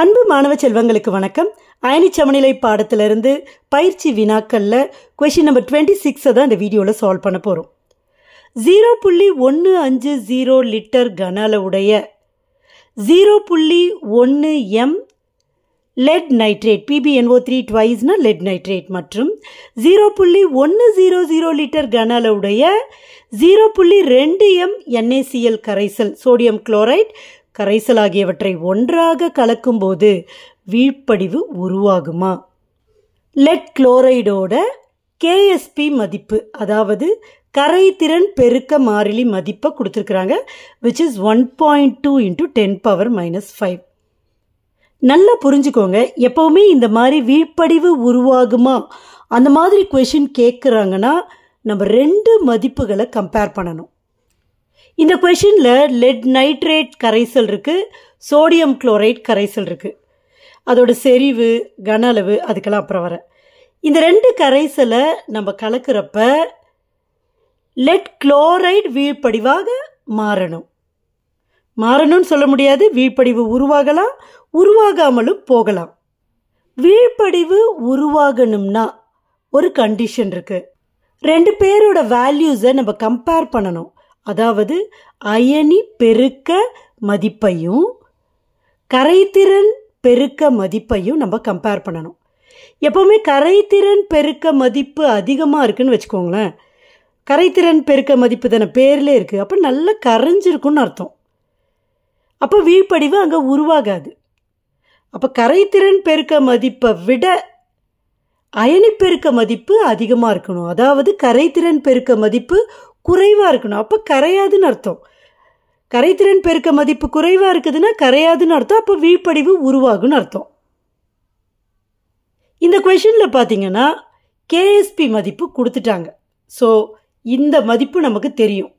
அன்பு மாணவ செல்வங்களுக்கு வணக்கம். அயனி சமநிலை பாடத்திலிருந்து பயிற்சி வினாக்கள்ல கொஸ்டின் நம்பர் 26 தான் இந்த வீடியோவில் சால்வ் பண்ண போகிறோம். 0.150 லிட்டர் கன அளவுடைய 0.1 m லெட் நைட்ரேட் PbNO3 ட்வைஸ்னா லெட் நைட்ரேட் மற்றும் 0.100 லிட்டர் கன அளவுடைய 0.2 m NaCl கரைசல் சோடியம் குளோரைட் கரைசல் ஆகியவற்றை ஒன்றாக கலக்கும்போது வீழ்ப்படிவு உருவாகுமா? லெட் குளோரைடோட KSP மதிப்பு, அதாவது கரைதிறன் பெருக்க மாறிலி மதிப்பை கொடுத்துருக்குறாங்க, which is 1.2 into 10⁻⁻⁵. நல்லா புரிஞ்சுக்கோங்க, எப்பவுமே இந்த மாதிரி வீழ்ப்படிவு உருவாகுமா அந்த மாதிரி கொஷின் கேட்குறாங்கன்னா நம்ம ரெண்டு மதிப்புகளை கம்பேர் பண்ணணும். இந்த கொஷினில் லெட் நைட்ரேட் கரைசல் இருக்குது, சோடியம் குளோரைட் கரைசல் இருக்குது. அதோட செறிவு, கன அளவு அதுக்கெல்லாம் அப்புறம் வர. இந்த ரெண்டு கரைசலை நம்ம கலக்கிறப்ப லெட் குளோரைட் வீழ்ப்படிவாக மாறணும்னு சொல்ல முடியாது. வீழ்ப்படிவு உருவாகலாம், உருவாகாமலும் போகலாம். வீழ்ப்படிவு உருவாகணும்னா ஒரு கண்டிஷன் இருக்குது. ரெண்டு பேரோட வேல்யூஸை நம்ம கம்பேர் பண்ணணும். அதாவது அயனி பெருக்க மதிப்பையும் கரைதிறன் பெருக்க மதிப்பையும் நம்ம கம்பேர் பண்ணணும். எப்போவுமே கரைதிறன் பெருக்க மதிப்பு அதிகமாக இருக்குன்னு வச்சுக்கோங்களேன். கரைதிறன் பெருக்க மதிப்பு தானே பேர்லே இருக்குது, அப்போ நல்லா கரைஞ்சிருக்குன்னு அர்த்தம். அப்போ வீழ்ப்படிவு அங்கே உருவாகாது. அப்போ கரைதிறன் பெருக்க மதிப்பை விட அயனி பெருக்க மதிப்பு அதிகமாக இருக்கணும். அதாவது கரைதிறன் பெருக்க மதிப்பு குறைவாக இருக்கணும், அப்போ கரையாதுன்னு அர்த்தம். கரைதிறன் பெருக்க மதிப்பு குறைவாக இருக்குதுன்னா கரையாதுன்னு அர்த்தம், அப்போ வீழ்ப்படிவு உருவாகுன்னு அர்த்தம். இந்த கொஷனில் பார்த்தீங்கன்னா KSP மதிப்பு கொடுத்துட்டாங்க. ஸோ இந்த மதிப்பு நமக்கு தெரியும்.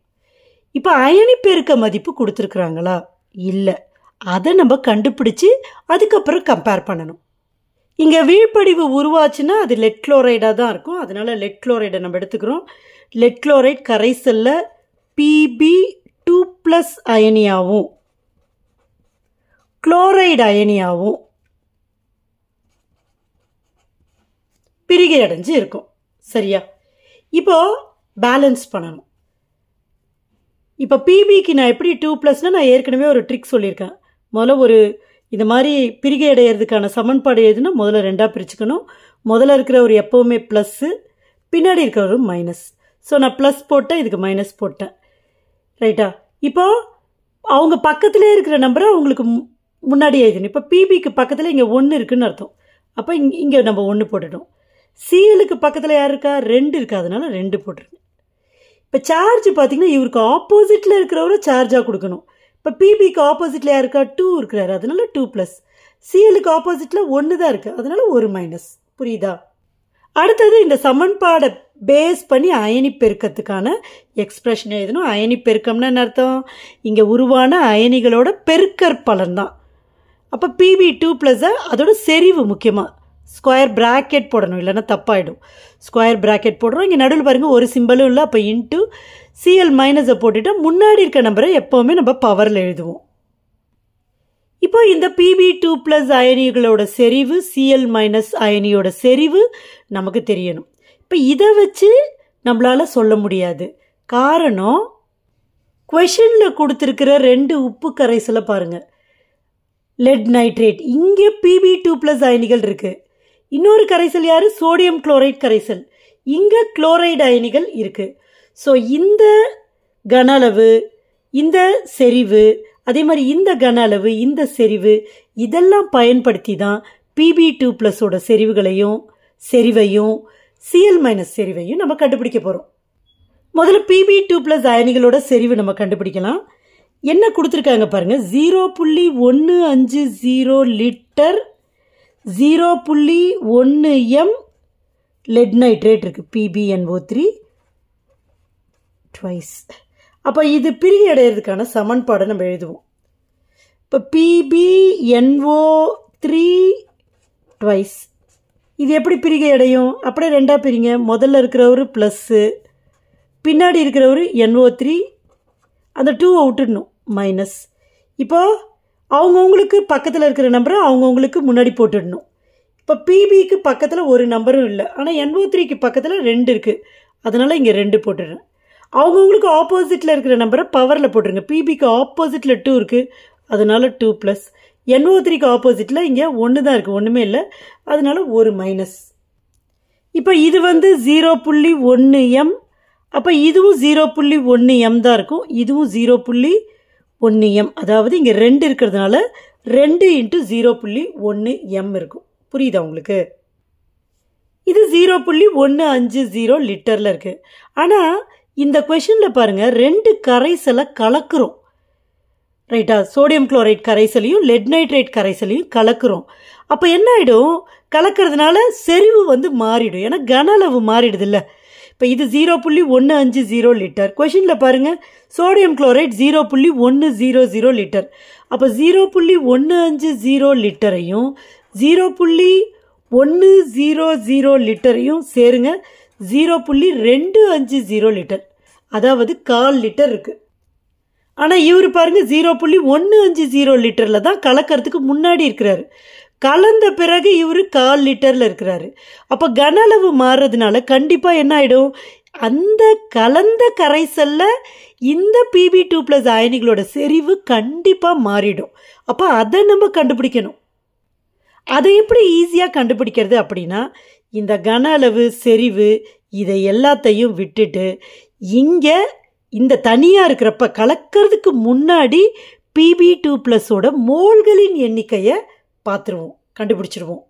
இப்போ அயனி பெருக்க மதிப்பு கொடுத்துருக்குறாங்களா? இல்லை. அதை நம்ம கண்டுபிடிச்சி அதுக்கப்புறம் கம்பேர் பண்ணணும். இங்கே வீழ்ப்படிவு உருவாச்சுன்னா அது லெட் குளோரைடாக தான் இருக்கும். அதனால லெட் குளோரைடை நம்ம எடுத்துக்கிறோம். லெட் குளோரைட் கரைசலில் Pb2+ அயனியாகவும் குளோரைடு அயனியாகவும் பிரிகை அடைஞ்சு இருக்கும். சரியா? இப்போ பேலன்ஸ் பண்ணணும். இப்போ பிபிக்கு நான் எப்படி 2+னா நான் ஏற்கனவே ஒரு ட்ரிக் சொல்லியிருக்கேன். முதல்ல இந்த மாதிரி பிரிகை அடையிறதுக்கான சமன்பாடு எதுனா முதல்ல ரெண்டாக பிரிச்சுக்கணும். முதல்ல இருக்கிற ஒரு எப்போவுமே ப்ளஸ்ஸு, பின்னாடி இருக்கிற ஒரு மைனஸ். ஸோ நான் ப்ளஸ் போட்டேன், இதுக்கு மைனஸ் போட்டேன். ரைட்டா? இப்போ அவங்க பக்கத்துலேயே இருக்கிற நம்பரை அவங்களுக்கு முன்னாடி எழுதணும். இப்போ பிபிக்கு பக்கத்தில் இங்கே 1 இருக்குன்னு அர்த்தம். அப்போ இங்கே நம்ம 1 போட்டுட்டோம். சிஎலுக்கு பக்கத்தில் யார் இருக்கா? 2 இருக்கா, அதனால 2 போட்டுருங்க. இப்போ சார்ஜ் பார்த்தீங்கன்னா இவருக்கு ஆப்போசிட்டில் இருக்கிறவரை சார்ஜாக கொடுக்கணும். இப்போ பிபிக்கு ஆப்போசிட்டில் யார் இருக்கா? 2 இருக்கிறாரு, அதனால 2+. சிஎலுக்கு ஆப்போசிட்டில் 1 தான் இருக்குது, அதனால ஒரு மைனஸ். புரியுதா? அடுத்தது இந்த சமன்பாடை பேஸ் பண்ணி அயனி பெருக்கத்துக்கான எக்ஸ்பிரஷன் எழுதணும். அயனி பெருக்கம்னா என்ன அர்த்தம்? இங்கே உருவான அயனிகளோட பெருக்கற்பலன் தான். அப்போ Pb2+ அதோட செறிவு முக்கியமாக ஸ்கொயர் பிராக்கெட் போடணும், இல்லைன்னா தப்பாயிடும். ஸ்கொயர் பிராக்கெட் போடுறோம். இங்கே நடுவில் பாருங்கள் ஒரு சிம்பிளும் இல்லை. அப்போ இன்ட்டு Cl மைனஸை போட்டுட்டா முன்னாடி இருக்க நம்பரை எப்போவுமே நம்ம பவரில் எழுதுவோம். இப்போ இந்த Pb2+ அயனிகளோட செறிவு, Cl மைனஸ் அயனியோட செறிவு நமக்கு தெரியணும். இப்போ இதை வச்சு நம்மளால் சொல்ல முடியாது. காரணம், கொஷனில் கொடுத்துருக்கிற 2 உப்பு கரைசலை பாருங்கள். லெட் நைட்ரேட், இங்கே Pb2+ அயனிகள் இருக்குது. இன்னொரு கரைசல் யார்? சோடியம் குளோரைட் கரைசல். இங்கே குளோரைடு அயனிகள் இருக்குது. ஸோ இந்த கன அளவு, இந்த செறிவு, அதே மாதிரி இந்த கன அளவு, இந்த செறிவு, இதெல்லாம் பயன்படுத்தி தான் Pb2+ஓட செறிவையும் Cl மைனஸ் செறிவையும் நம்ம கண்டுபிடிக்க போகிறோம். முதல்ல Pb2+ அயனிகளோட செறிவு நம்ம கண்டுபிடிக்கலாம். என்ன கொடுத்துருக்காங்க பாருங்கள். 0.150 லிட்டர் 0.1 m லெட் நைட்ரேட் இருக்குது, PbNO3 ட்வைஸ். அப்போ இது பிரிகை அடையிறதுக்கான சமன்பாடை நம்ம எழுதுவோம். இப்போ PbNO3 ட்வைஸ் இது எப்படி பிரிகை அடையும்? அப்படியே ரெண்டாக பிரிங்க. முதல்ல இருக்கிறவர் ப்ளஸ்ஸு, பின்னாடி இருக்கிறவர் NO3, அந்த 2 விட்டுடணும் மைனஸ். இப்போது அவங்கவுங்களுக்கு பக்கத்தில் இருக்கிற நம்பரை அவங்கவுங்களுக்கு முன்னாடி போட்டுடணும். இப்போ பிபிக்கு பக்கத்தில் ஒரு நம்பரும் இல்லை, ஆனால் NO3க்கு பக்கத்தில் 2 இருக்குது, அதனால் இங்கே 2 போட்டுடுறேன். அவங்கவுங்களுக்கு ஆப்போசிட்டில் இருக்கிற நம்பரை பவரில் போட்டுருங்க. பிபிக்கு ஆப்போசிட்டில் 2 இருக்குது, அதனால் 2 ப்ளஸ். NO3க்கு ஆப்போசிட்டில் இங்கே 1 தான் இருக்குது, ஒன்றுமே இல்லை, அதனால் ஒரு மைனஸ். இப்போ இது வந்து 0.1m, அப்போ இதுவும் 0.1m தான் இருக்கும், இதுவும் 0.1m. அதாவது இங்கே 2 இருக்கிறதுனால 2 × 0.1m இருக்கும். புரியுதா உங்களுக்கு? இது 0.150 லிட்டரில் இருக்குது. ஆனால் இந்த கொஷனில் பாருங்கள், 2 கரைசலை கலக்கிறோம், ரைட்டா? சோடியம் குளோரைட் கரைசலையும் லெட் நைட்ரேட் கரைசலையும் கலக்கிறோம். அப்போ என்ன ஆகிடும்? கலக்கிறதுனால செறிவு வந்து மாறிடும், ஏன்னா கன அளவு மாறிடுது இல்லை. இப்போ இது 0.150 லிட்டர். கொஷினில் பாருங்கள், சோடியம் குளோரைட் 0.100 லிட்டர். அப்போ 0.150 லிட்டரையும் 0.100 லிட்டரையும் சேருங்க, 0.250 லிட்டர், அதாவது 1/4 லிட்டர் இருக்குது. ஆனால் இவர் பாருங்க 0.150 லிட்டரில் தான் கலக்கிறதுக்கு முன்னாடி இருக்கிறாரு, கலந்த பிறகு இவர் 1/4 லிட்டரில் இருக்கிறாரு. அப்போ கன அளவு மாறுறதுனால கண்டிப்பாக என்ன ஆகிடும்? அந்த கலந்த கரைசலில் இந்த Pb2+ அயனிகளோட செறிவு கண்டிப்பாக மாறிடும். அப்போ அதை நம்ம கண்டுபிடிக்கணும். அதை எப்படி ஈஸியாக கண்டுபிடிக்கிறது அப்படின்னா, இந்த கன அளவு, செறிவு இதை எல்லாத்தையும் விட்டுட்டு இங்கே இந்த தனியாக இருக்கிறப்ப கலக்கிறதுக்கு முன்னாடி Pb2+ஓட மோல்களின் எண்ணிக்கையை பார்த்துருவோம், கண்டுபிடிச்சிருவோம்.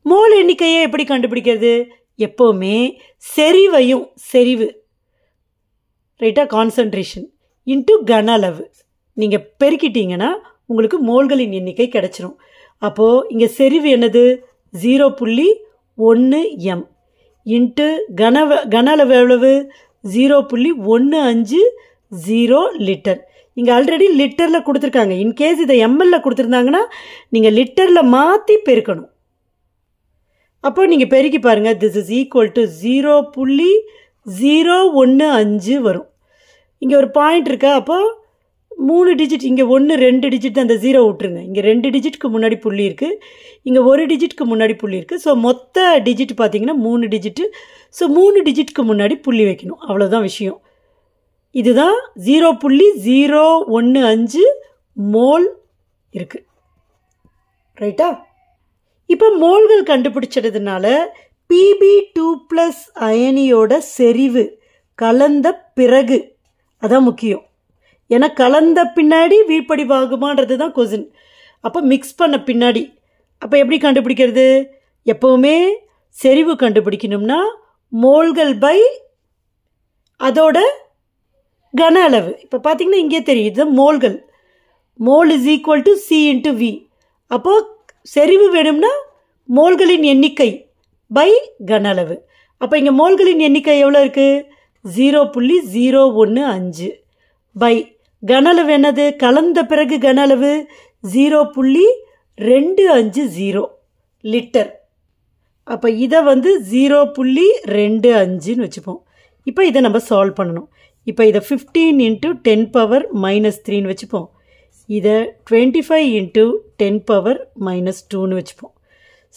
மோல் எண்ணிக்கையை எப்படி கண்டுபிடிக்கிறது? எப்போவுமே செறிவு ரைட்டா, கான்சன்ட்ரேஷன் இன்ட்டு கன அளவு நீங்கள் பெருக்கிட்டீங்கன்னா உங்களுக்கு மோல்களின் எண்ணிக்கை கிடைச்சிரும். அப்போது இங்கே செறிவு என்னது? 0.1m இன்ட்டு கன அளவு எவ்வளவு? 0.150 லிட்டர். இங்கே ஆல்ரெடி லிட்டரில் கொடுத்துருக்காங்க, இன்கேஸ் இதை எம்எல்ல கொடுத்துருந்தாங்கன்னா நீங்கள் லிட்டரில் மாற்றி பெருக்கணும். அப்போ நீங்கள் பெருக்கி பாருங்கள், திஸ் இஸ் ஈக்குவல் டு 0.015 வரும். இங்கே ஒரு பாயிண்ட் இருக்கா, அப்போ 3 டிஜிட், இங்கே 1 2 டிஜிட், அந்த 0 விட்டுருங்க. இங்கே 2 டிஜிட்க்கு முன்னாடி புள்ளி இருக்குது, இங்கே 1 டிஜிட்க்கு முன்னாடி புள்ளி இருக்குது. ஸோ மொத்த டிஜிட் பார்த்தீங்கன்னா 3 டிஜிட்டு. ஸோ 3 டிஜிட்க்கு முன்னாடி புள்ளி வைக்கணும், அவ்வளோதான் விஷயம். இதுதான் 0.015 மோல் இருக்குது, ரைட்டா? இப்போ மோல்கள் கண்டுபிடிச்சதுனால Pb2+ அயனியோட செறிவு கலந்த பிறகு அதான் முக்கியம். ஏன்னா கலந்த பின்னாடி வீழ்படிவாகுமான்றது தான் கொஸ்டின். அப்போ மிக்ஸ் பண்ண பின்னாடி அப்போ எப்படி கண்டுபிடிக்கிறது? எப்போவுமே செறிவு கண்டுபிடிக்கணும்னா மோல்கள் பை அதோட கன அளவு. இப்போ பார்த்தீங்கன்னா இங்கே தெரியும், இது மோல்கள். Mole is equal to C × V. அப்போது செறிவு வேணும்னா மோல்களின் எண்ணிக்கை பை கன அளவு. அப்போ இங்கே மோல்களின் எண்ணிக்கை எவ்வளோ இருக்குது? 0.015 பை கன அளவு என்னது? கலந்த பிறகு கன அளவு 0.250 லிட்டர். அப்போ இதை வந்து 0.25ன்னு வச்சுப்போம். இப்போ இதை நம்ம சால்வ் பண்ணணும். இப்போ இதை 15 × 10⁻³ வச்சுப்போம். இதை 25 × 10⁻²ன்னு வச்சுப்போம்.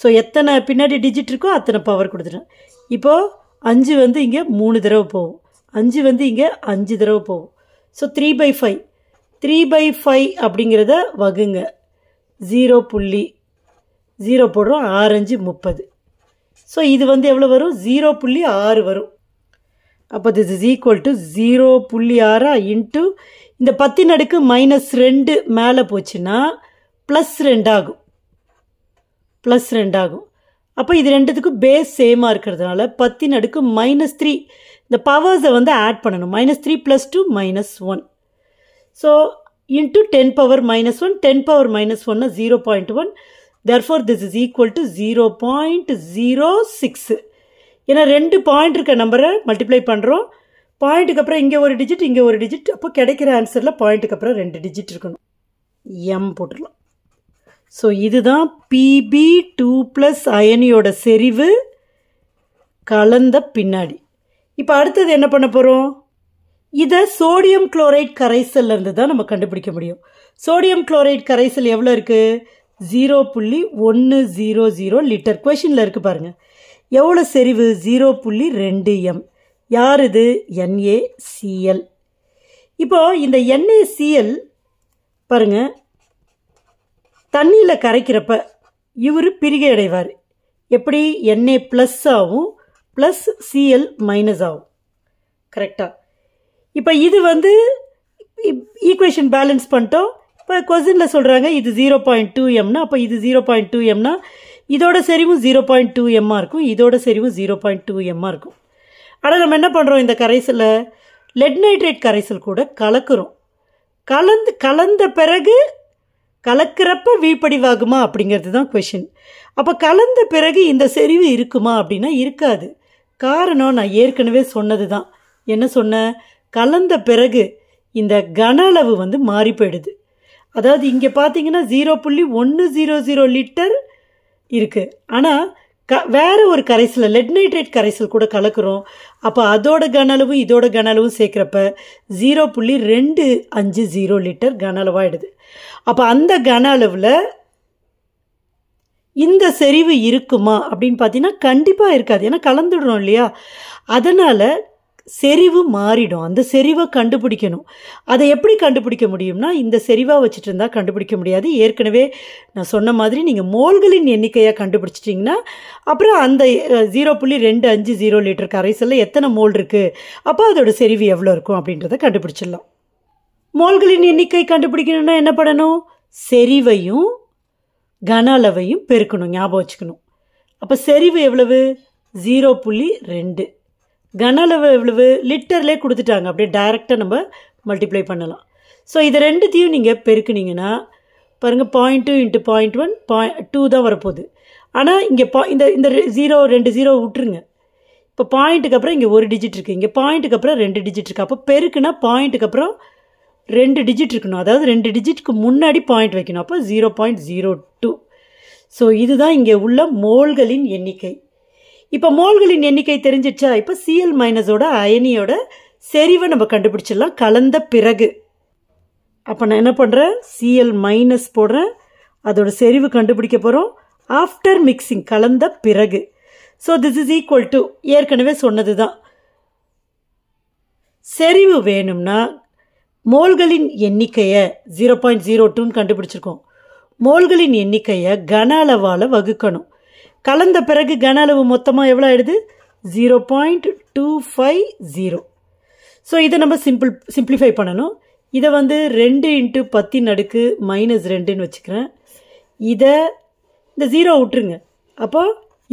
ஸோ எத்தனை பின்னாடி டிஜிட் இருக்கோ அத்தனை பவர் கொடுத்துட்டேன். இப்போது 5 வந்து இங்கே 3 தடவை போகும், 5 வந்து இங்கே 5 தடவை போகும். ஸோ 3/5 3/5 அப்படிங்கிறத வகுங்க. 0.0 போடுறோம், 6 5 30. ஸோ இது வந்து எவ்வளோ வரும்? 0.6 வரும். அப்போ this is equal to 0.6 into இந்த 10⁻² மேலே போச்சுன்னா +2 ஆகும், +2 ஆகும். அப்போ இது ரெண்டுத்துக்கும் பேஸ் சேமாக இருக்கிறதுனால 10⁻³ இந்த பவர்ஸை வந்து ஆட் பண்ணணும். -3 + 2 -1. So into 10⁻⁻1 10⁻⁻1 0.1. therefore this is equal to 0.06. ஏன்னா 2 பாயிண்ட் இருக்க நம்பரை மல்டிப்ளை பண்ணுறோம். பாயிண்ட்டுக்கு அப்புறம் இங்கே ஒரு டிஜிட், இங்கே ஒரு டிஜிட். அப்போ கிடைக்கிற ஆன்சரில் பாயிண்ட்டுக்கு அப்புறம் 2 டிஜிட் இருக்கணும். M போட்டுடலாம். ஸோ இதுதான் Pb2+ அயனியோட செறிவு கலந்த பின்னாடி. இப்போ அடுத்தது என்ன பண்ண போகிறோம்? இதை சோடியம் குளோரைட் கரைசல்ல இருந்து தான் நம்ம கண்டுபிடிக்க முடியும். சோடியம் குளோரைட் கரைசல் எவ்வளோ இருக்குது? 0.100 லிட்டர். கொஷினில் இருக்குது பாருங்கள். எவ்வளோ செறிவு? 0.2 m. யார் இது? NaCl. இப்போ இந்த NaCl பாருங்க, தண்ணியில் கரைக்கிறப்ப இவர் பிரிகை அடைவார். எப்படி? Na ப்ளஸ் ஆகும் ப்ளஸ் Cl மைனஸ் ஆகும். கரெக்டா? இப்போ இது ஈக்குவேஷன் பேலன்ஸ் பண்ணிட்டோம். இப்போ கொஸ்டினில் சொல்கிறாங்க இது 0.2 mனா, அப்போ இது 0.2 mனா இதோட செறிவும் 0.2 m இருக்கும், இதோட செறிவும் 0.2 m இருக்கும். ஆனால் நம்ம என்ன பண்ணுறோம்? இந்த கரைசலை லெட் நைட்ரேட் கரைசல் கூட கலக்கிறோம். கலந்த பிறகு கலக்கிறப்ப வீழ்படிவாகுமா அப்படிங்கிறது தான் கொஷின். அப்போ கலந்த பிறகு இந்த செறிவு இருக்குமா அப்படின்னா இருக்காது. காரணம் நான் ஏற்கனவே சொன்னது தான். என்ன சொன்ன? கலந்த பிறகு இந்த கன அளவு மாறி போயிடுது. அதாவது இங்கே பார்த்தீங்கன்னா 0.100 லிட்டர் இருக்குது. ஆனால் வேற ஒரு கரைசல் லெட் நைட்ரேட் கரைசல் கூட கலக்கிறோம். அப்போ அதோட கன அளவும் இதோட கன அளவும் சேர்க்குறப்ப 0.250 லிட்டர் கன அளவாகிடுது. அப்போ அந்த கன அளவில் இந்த செறிவு இருக்குமா அப்படின்னு பார்த்தீங்கன்னா கண்டிப்பாக இருக்காது. ஏன்னா கலந்துடுறோம் இல்லையா? அதனால் செறிவு மாறிடும். அந்த செறிவை கண்டுபிடிக்கணும். அதை எப்படி கண்டுபிடிக்க முடியும்னா இந்த செறிவாக வச்சுட்டு இருந்தால் கண்டுபிடிக்க முடியாது. ஏற்கனவே நான் சொன்ன மாதிரி நீங்கள் மோல்களின் எண்ணிக்கையாக கண்டுபிடிச்சிட்டிங்கன்னா அப்புறம் அந்த 0.250 லிட்டர் கரைசலில் எத்தனை மோல் இருக்குது, அப்போ அதோட செறிவு எவ்வளோ இருக்கும் அப்படின்றத கண்டுபிடிச்சிடலாம். மோல்களின் எண்ணிக்கை கண்டுபிடிக்கணும்னா என்ன பண்ணணும்? செறிவையும் கன அளவையும் பெருக்கணும். ஞாபகம் வச்சுக்கணும். அப்போ செறிவு எவ்வளவு? 0.2. கன அளவு எவ்வளவு? லிட்டர்லேயே கொடுத்துட்டாங்க. அப்படியே டைரெக்டாக நம்ம மல்டிப்ளை பண்ணலாம். ஸோ இது ரெண்டுத்தையும் நீங்கள் பெருக்குனீங்கன்னா பாருங்கள், 0.2 × 0.1 2 தான் வரப்போகுது. ஆனால் இங்கே இந்த 2 0 விட்டுருங்க. இப்போ பாயிண்ட்டுக்கு அப்புறம் இங்கே ஒரு டிஜிட் இருக்குது, இங்கே பாயிண்ட்டுக்கு அப்புறம் 2 டிஜிட் இருக்குது. அப்போ பெருக்குனா பாயிண்ட்டுக்கு அப்புறம் 2 டிஜிட் இருக்கணும். அதாவது 2 டிஜிட்க்கு முன்னாடி பாயிண்ட் வைக்கணும். அப்போ 0.02. ஸோ இதுதான் இங்கே உள்ள மோல்களின் எண்ணிக்கை. இப்போ மோல்களின் எண்ணிக்கை தெரிஞ்சிடுச்சா? இப்போ Cl மைனஸோட அயனியோட செறிவை நம்ம கண்டுபிடிச்சிடலாம் கலந்த பிறகு. அப்போ நான் என்ன பண்ணுறேன்? Cl மைனஸ் போடுறேன், அதோட செறிவு கண்டுபிடிக்க போகிறோம் ஆஃப்டர் மிக்சிங், கலந்த பிறகு. So this is equal to ஏற்கனவே சொன்னது தான். செறிவு வேணும்னா மோல்களின் எண்ணிக்கையை 0.02ன்னு கண்டுபிடிச்சிருக்கோம். மோல்களின் எண்ணிக்கையை கன அளவால் வகுக்கணும். கலந்த பிறகு கன அளவு மொத்தமாக எவ்வளோ ஆயிடுது? 0.250. ஸோ இதை நம்ம சிம்பிளிஃபை பண்ணணும். இதை 2 × 10⁻⁻2 வச்சுக்கிறேன். இதை இந்த 0 விட்டுருங்க. அப்போ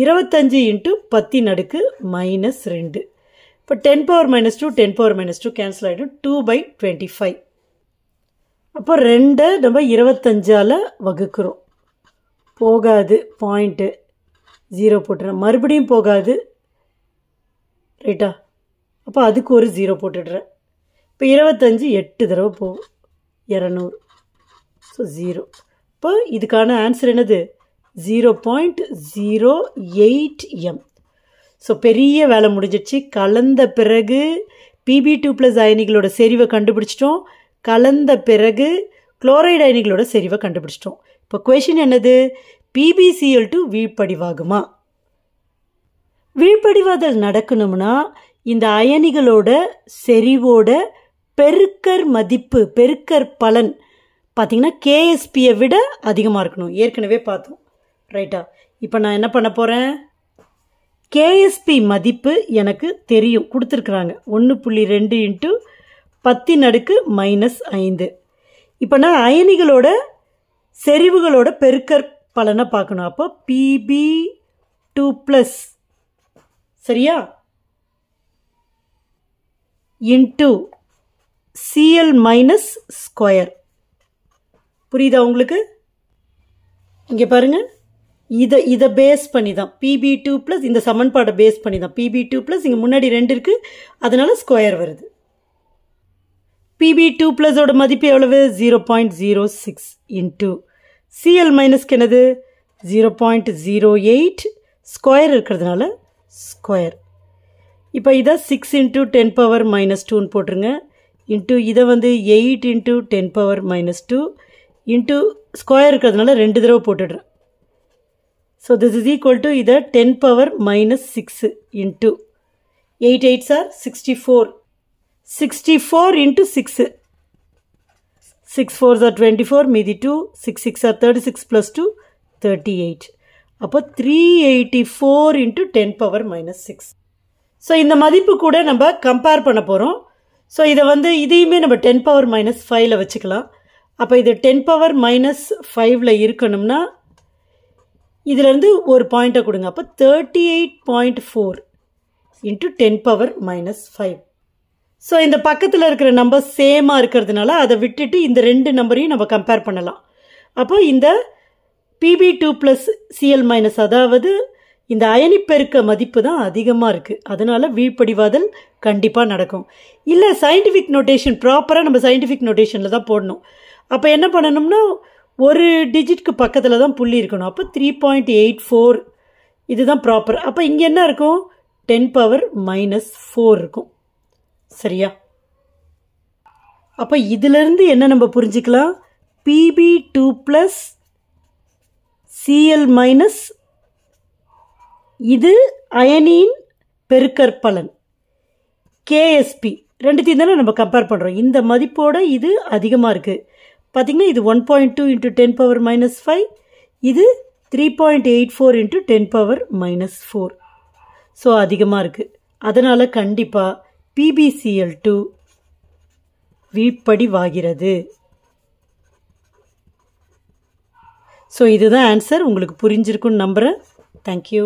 25 × 10⁻2. இப்போ 10⁻2 10⁻2 கேன்சல் ஆகிடும். 2/25. அப்போ 2 நம்ம 25ஆல் வகுக்கிறோம். போகாது, பாயிண்ட்டு 0 போட்டுறேன். மறுபடியும் போகாது, ரைட்டா? அப்போ அதுக்கு ஒரு 0 போட்டுடுறேன். இப்போ 25 8 தடவை போகும், 200. ஸோ 0. இப்போ இதுக்கான ஆன்சர் என்னது? 0.08 m. ஸோ பெரிய வேலை முடிஞ்சிடுச்சு. கலந்த பிறகு Pb2+ அயனிகளோட செறிவை கண்டுபிடிச்சிட்டோம். கலந்த பிறகு குளோரைடு அயனிகளோட செறிவை கண்டுபிடிச்சிட்டோம். இப்போ கொஷின் என்னது? PbCl2 வீழ்படிவாகுமா? வீழ்படிவாதல் நடக்கணும்னா இந்த அயனிகளோட செறிவோட பெருக்கற் மதிப்பு, பெருக்கற் பலன் பார்த்தீங்கன்னா KSPயை விட அதிகமாக இருக்கணும். ஏற்கனவே பார்த்தோம், ரைட்டா? இப்போ நான் என்ன பண்ண போகிறேன்? KSP மதிப்பு எனக்கு தெரியும், கொடுத்துருக்குறாங்க. 1.2 × 10⁻⁻5. இப்போ நான் அயனிகளோட செறிவுகளோட பெருக்கற் பலனை பார்க்கணும். அப்போ Pb2+, சரியா, இன்ட்டு Cl மைனஸ் ஸ்கொயர். புரியுதா உங்களுக்கு? இங்கே பாருங்கள், இதை பேஸ் பண்ணி தான் Pb2+, இந்த சமன்பாடை பேஸ் பண்ணி தான் Pb2+, இங்கே முன்னாடி 2 இருக்குது, அதனால ஸ்கொயர் வருது. Pb2+ஓட மதிப்பு எவ்வளவு? 0.06 இன்ட்டு Cl மைனஸ்க்கு என்னது? 0.08. ஸ்கொயர் இருக்கிறதுனால ஸ்கொயர். இப்போ இதை 6 × 10⁻⁻2 போட்டுருங்க. இன்ட்டு இதை வந்து 8 into 10 power minus 2 into square இருக்கிறதுனால 2 தடவை போட்டுடுறேன். So this is equal to இதை 10 power minus 6 into 8 8s are 64. 64 into 6. 6 4s are 24, மீதி 2, 6 6 are 36 plus 2, 38. அப்போ 384 into 10 power minus 6. ஸோ இந்த மதிப்பு கூட நம்ம கம்பேர் பண்ண போகிறோம். ஸோ இதை வந்து இதையுமே நம்ம 10 power minus 5ல் வச்சுக்கலாம். அப்போ இது 10 power minus 5ல் இருக்கணும்னா இதிலேருந்து ஒரு பாயிண்ட்டை கொடுங்க. அப்போ 38.4 into 10 power minus 5. ஸோ இந்த பக்கத்தில் இருக்கிற நம்பர் சேமாக இருக்கிறதுனால அதை விட்டுட்டு இந்த ரெண்டு நம்பரையும் நம்ம கம்பேர் பண்ணலாம். அப்போ இந்த PB2 + Cl- அதாவது இந்த அயனி பெருக்க மதிப்பு தான் அதிகமாக இருக்குது. அதனால் வீழ்படிவாதல் கண்டிப்பாக நடக்கும். இல்லை சயின்டிஃபிக் நோட்டேஷன் ப்ராப்பராக நம்ம சயின்டிஃபிக் நோட்டேஷனில் தான் போடணும். அப்போ என்ன பண்ணணும்னா ஒரு டிஜிட்க்கு பக்கத்தில் தான் புள்ளி இருக்கணும். அப்போ 3.84 இதுதான் ப்ராப்பர். அப்போ இங்கே என்ன இருக்கும் 10 power minus 4 இருக்கும். சரியா? அப்போ இதிலிருந்து என்ன நம்ம புரிஞ்சுக்கலாம், PB2 + Cl- இது அயனியின் பெருக்கற்பலன் KSP ரெண்டுத்தையும் தானே நம்ம கம்பேர் பண்ணுறோம். இந்த மதிப்போட இது அதிகமாக இருக்குது. பார்த்திங்கன்னா இது 1.2 into 10 power minus 5, இது 3.84 into 10 power minus 4. ஸோ அதிகமாக இருக்குது. அதனால் கண்டிப்பாக PbCl2 வீழ்படிவாகிறது. ஸோ இதுதான் ஆன்சர். உங்களுக்கு புரிஞ்சிருக்குன்னு நம்புகிறேன். தேங்க்யூ.